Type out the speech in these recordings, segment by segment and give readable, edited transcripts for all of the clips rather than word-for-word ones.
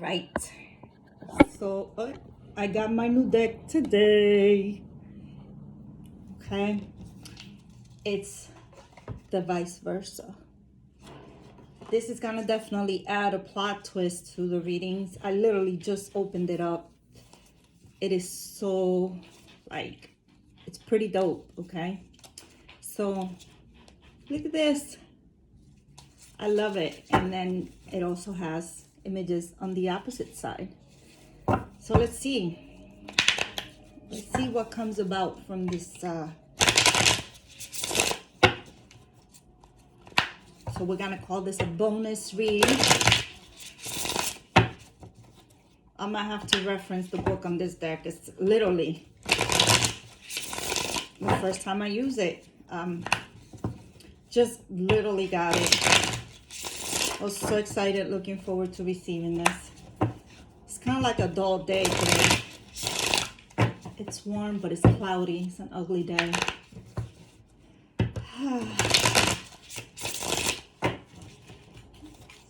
right. So I got my new deck today. Okay. It's the vice versa. This is gonna definitely add a plot twist to the readings. I literally just opened it up. It is so, like, it's pretty dope, okay? So look at this. I love it. And then it also has images on the opposite side. So let's see. Let's see what comes about from this. So we're gonna call this a bonus read. I might have to reference the book on this deck. It's literally the first time I use it. Just literally got it. I was so excited, looking forward to receiving this. It's kind of like a dull day today. It's warm, but it's cloudy. It's an ugly day.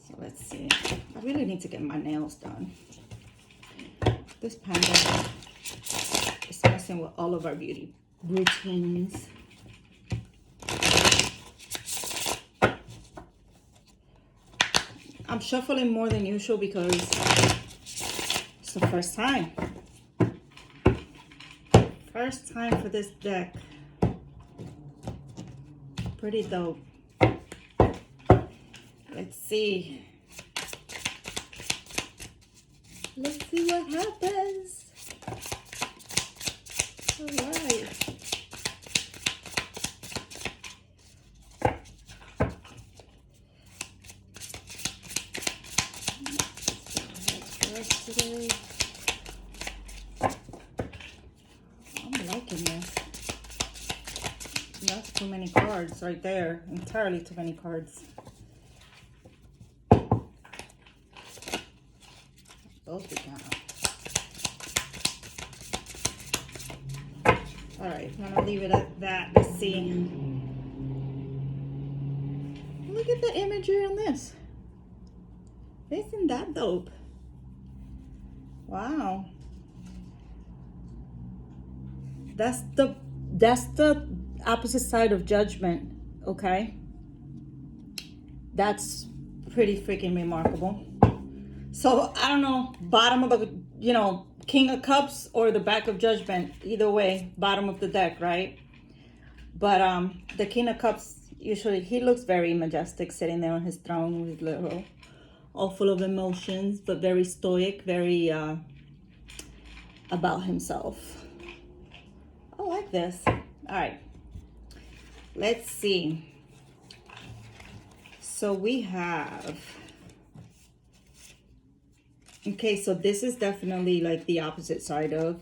So let's see. I really need to get my nails done. This pandemic is messing with all of our beauty routines. I'm shuffling more than usual because it's the first time. First time for this deck. Pretty dope. Let's see. Let's see what happens. All right. Today. I'm liking this. That's too many cards right there. Entirely too many cards. Those we got. Alright, I'm gonna leave it at that. Let's see. Look at the imagery on this. Isn't that dope? Wow. That's the opposite side of Judgment, okay? That's pretty freaking remarkable. So I don't know, bottom of the, King of Cups or the back of Judgment. Either way, bottom of the deck, right? But the King of Cups, usually he looks very majestic sitting there on his throne with little, all full of emotions, but very stoic, very about himself. I like this. All right, let's see. So we have, okay, so this is definitely like the opposite side of,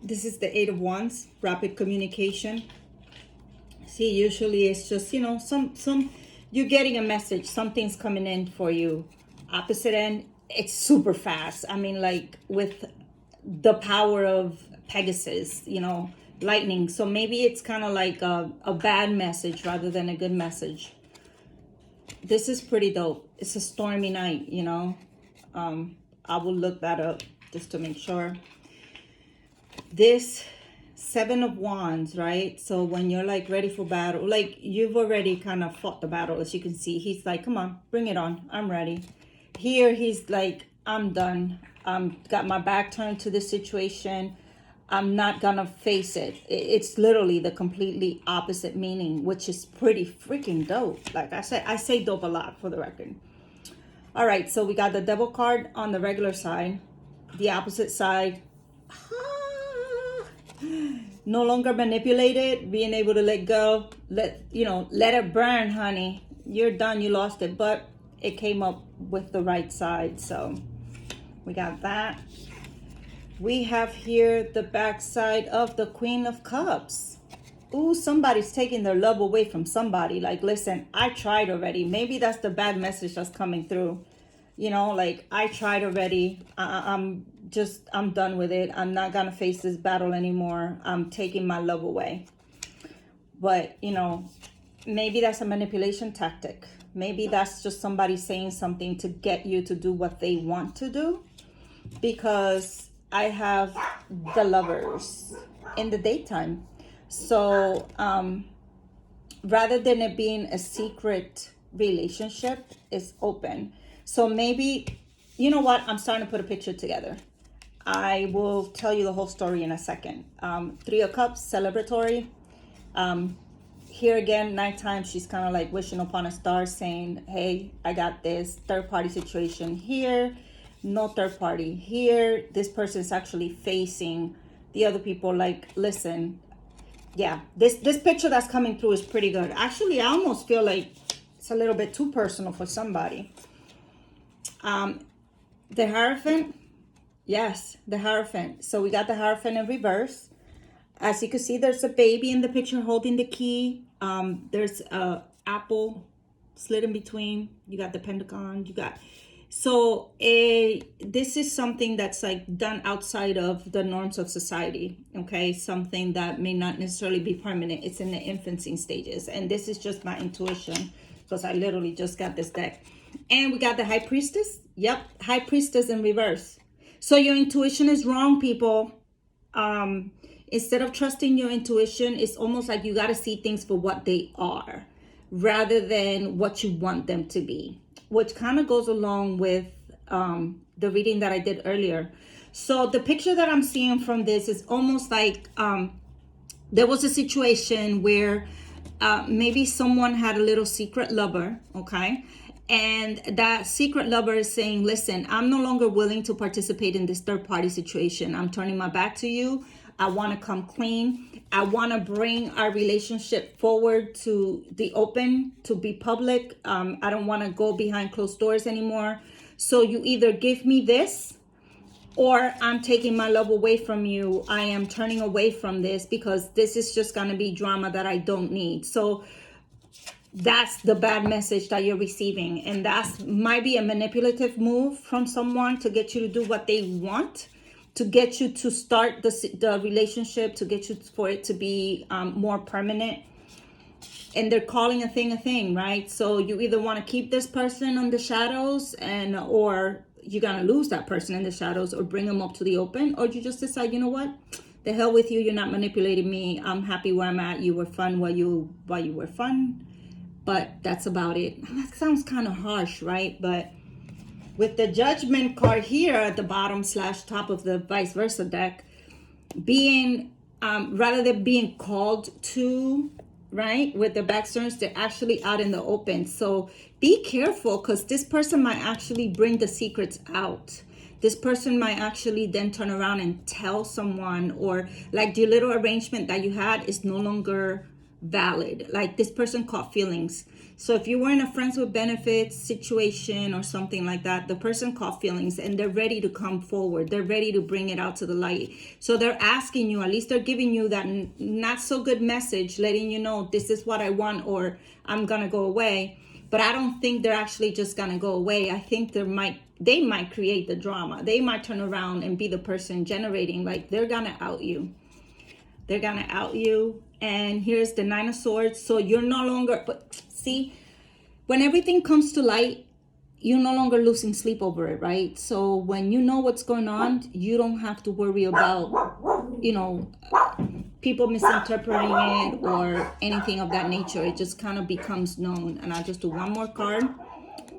this is the Eight of Wands, rapid communication. See, usually it's just, some you're getting a message, something's coming in for you. Opposite end, it's super fast. I mean, like with the power of Pegasus, lightning. So maybe it's kind of like a bad message rather than a good message. This is pretty dope. It's a stormy night, I will look that up just to make sure. This Seven of Wands, right? So when you're like ready for battle, like you've already kind of fought the battle, as you can see. He's like, come on, bring it on. I'm ready. Here he's like, I'm done. Got my back turned to this situation. I'm not gonna face it. It's literally the completely opposite meaning, which is pretty freaking dope. Like I said, I say dope a lot for the record. All right, so we got the Devil card on the regular side, the opposite side. No longer manipulated, being able to let go, let it burn, honey. You're done, you lost it, but it came up with the right side. So we got that. We have here the back side of the Queen of Cups. Ooh, somebody's taking their love away from somebody. Like, listen, I tried already. Maybe that's the bad message that's coming through. Like, I tried already. I'm done with it. I'm not gonna face this battle anymore. I'm taking my love away. But, maybe that's a manipulation tactic. Maybe that's just somebody saying something to get you to do what they want to do, because I have the Lovers in the daytime. So rather than it being a secret relationship, it's open. So maybe, you know what, I'm starting to put a picture together. I will tell you the whole story in a second. Three of Cups, celebratory. Here again, nighttime, she's kind of like wishing upon a star, saying, hey, I got this third party situation here, no third party here. This person is actually facing the other people, like, listen, yeah, this picture that's coming through is pretty good. Actually, I almost feel like it's a little bit too personal for somebody. The Hierophant, yes, the Hierophant. So we got the Hierophant in reverse. As you can see, there's a baby in the picture holding the key. There's a apple slit in between. You got the Pentagon. You got, so this is something that's like done outside of the norms of society. Okay, something that may not necessarily be permanent. It's in the infancy stages, and this is just my intuition because I literally just got this deck. And we got the High Priestess. Yep, High Priestess in reverse. So your intuition is wrong, people. Instead of trusting your intuition, it's almost like you got to see things for what they are rather than what you want them to be, which kind of goes along with the reading that I did earlier. So the picture that I'm seeing from this is almost like there was a situation where maybe someone had a little secret lover, okay? And that secret lover is saying, listen, I'm no longer willing to participate in this third party situation. I'm turning my back to you. I want to come clean. I want to bring our relationship forward to the open, to be public. I don't want to go behind closed doors anymore. So you either give me this or I'm taking my love away from you. I am turning away from this because this is just going to be drama that I don't need. So that's the bad message that you're receiving. And that's might be a manipulative move from someone to get you to do what they want, to get you to start the relationship, to get you for it to be more permanent. And they're calling a thing, right? So you either want to keep this person on the shadows or you're going to lose that person in the shadows or bring them up to the open, or you just decide, you know what? The hell with you. You're not manipulating me. I'm happy where I'm at. You were fun while you were fun. But that's about it. That sounds kind of harsh, right? But with the Judgment card here at the bottom / top of the vice versa deck, being rather than being called to, right, with the backstones, they're actually out in the open. So be careful, because this person might actually bring the secrets out. This person might actually then turn around and tell someone, or like the little arrangement that you had is no longer valid. Like this person caught feelings. So if you were in a friends with benefits situation or something like that, the person caught feelings and they're ready to come forward. They're ready to bring it out to the light. So they're asking you, at least they're giving you that not so good message, letting you know this is what I want, or I'm gonna go away. But I don't think they're actually just gonna go away. I think they might create the drama. They might turn around and be the person generating, like they're gonna out you. They're gonna out you. And here's the Nine of Swords. So you're no longer, but see, when everything comes to light, you're no longer losing sleep over it, right? So when you know what's going on, you don't have to worry about, you know, people misinterpreting it or anything of that nature. It just kind of becomes known. And I'll just do one more card.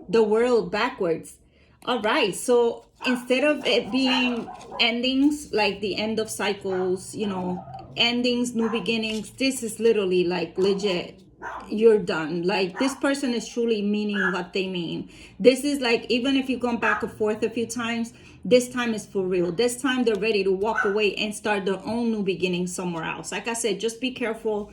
The World backwards. All right, so instead of it being endings, like the end of cycles, you know, endings, new beginnings, this is literally like legit, you're done. Like this person is truly meaning what they mean. This is like, even if you've gone back and forth a few times, this time is for real. This time they're ready to walk away and start their own new beginning somewhere else. Like I said, just be careful.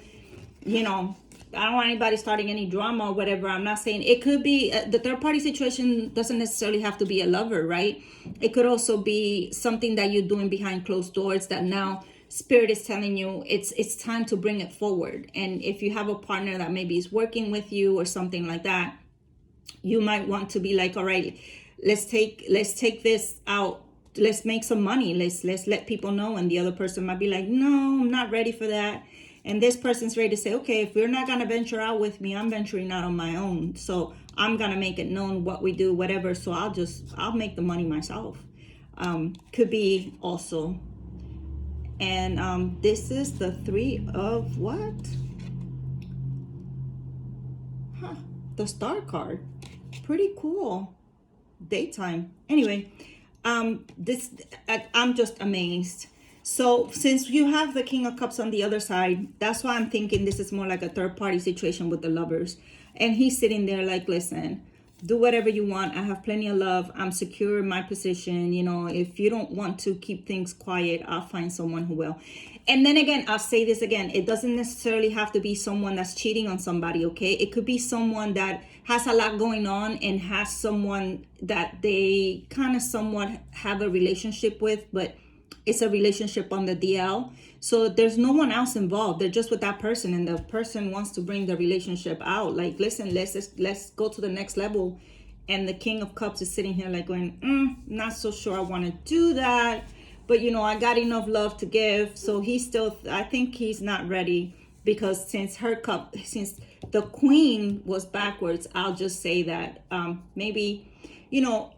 You know, I don't want anybody starting any drama or whatever. I'm not saying it could be the third party situation doesn't necessarily have to be a lover, right? It could also be something that you're doing behind closed doors that now Spirit is telling you it's time to bring it forward. And if you have a partner that maybe is working with you or something like that, you might want to be like, all right, let's take this out. Let's make some money. Let's let people know. And the other person might be like, no, I'm not ready for that. And this person's ready to say, okay, if you're not going to venture out with me, I'm venturing out on my own. So I'm gonna make it known what we do, whatever. So I'll make the money myself. Could be also. And this is the three of what? Huh, the star card. Pretty cool. Daytime. Anyway, I'm just amazed. So since you have the King of Cups on the other side, that's why I'm thinking this is more like a third party situation with the lovers. And he's sitting there like, listen, do whatever you want. I have plenty of love. I'm secure in my position. You know, if you don't want to keep things quiet, I'll find someone who will. And then again, I'll say this again. It doesn't necessarily have to be someone that's cheating on somebody, okay? It could be someone that has a lot going on and has someone that they kind of somewhat have a relationship with, but it's a relationship on the DL. So there's no one else involved. They're just with that person, and the person wants to bring the relationship out. Like, listen, let's go to the next level. And the King of Cups is sitting here like going, not so sure I want to do that. But, you know, I got enough love to give. So he's still, I think he's not ready, because since the Queen was backwards, I'll just say that maybe, you know,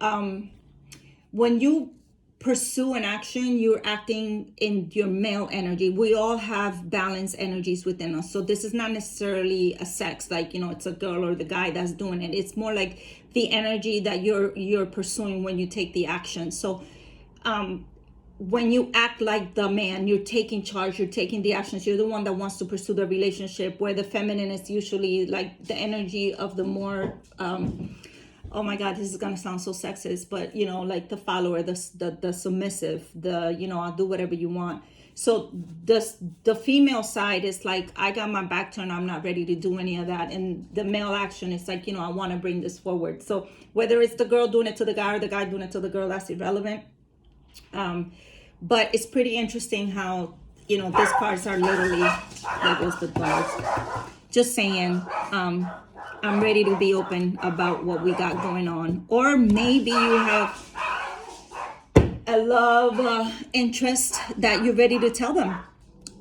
when you pursue an action, you're acting in your male energy. We all have balanced energies within us. So this is not necessarily a sex, like, you know, it's a girl or the guy that's doing it. It's more like the energy that you're pursuing when you take the action. So when you act like the man, you're taking charge, you're taking the actions, you're the one that wants to pursue the relationship, where the feminine is usually like the energy of the more oh my God, this is gonna sound so sexist, but you know, like the follower, the submissive, you know, I'll do whatever you want. So the female side is like, I got my back turned, I'm not ready to do any of that. And the male action is like, you know, I want to bring this forward. So whether it's the girl doing it to the guy or the guy doing it to the girl, that's irrelevant. But it's pretty interesting how, you know, these cards are literally, there goes the dogs. Just saying, I'm ready to be open about what we got going on. Or maybe you have a love interest that you're ready to tell them.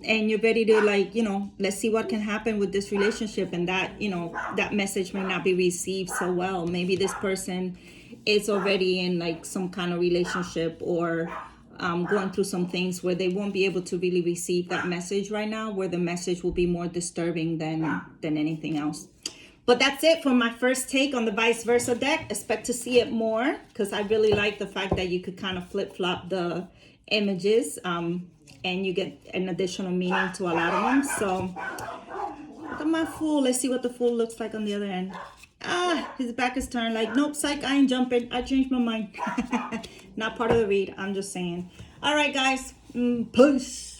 And you're ready to, like, you know, let's see what can happen with this relationship. And that, you know, that message may not be received so well. Maybe this person is already in like some kind of relationship, or going through some things where they won't be able to really receive that message right now, where the message will be more disturbing than anything else. But that's it for my first take on the vice versa deck. Expect to see it more, because I really like the fact that you could kind of flip-flop the images, and you get an additional meaning to a lot of them. So look at my Fool. Let's see what the Fool looks like on the other end. His back is turned, like, nope, psych, I ain't jumping. I changed my mind. Not part of the read. I'm just saying. All right, guys. Peace.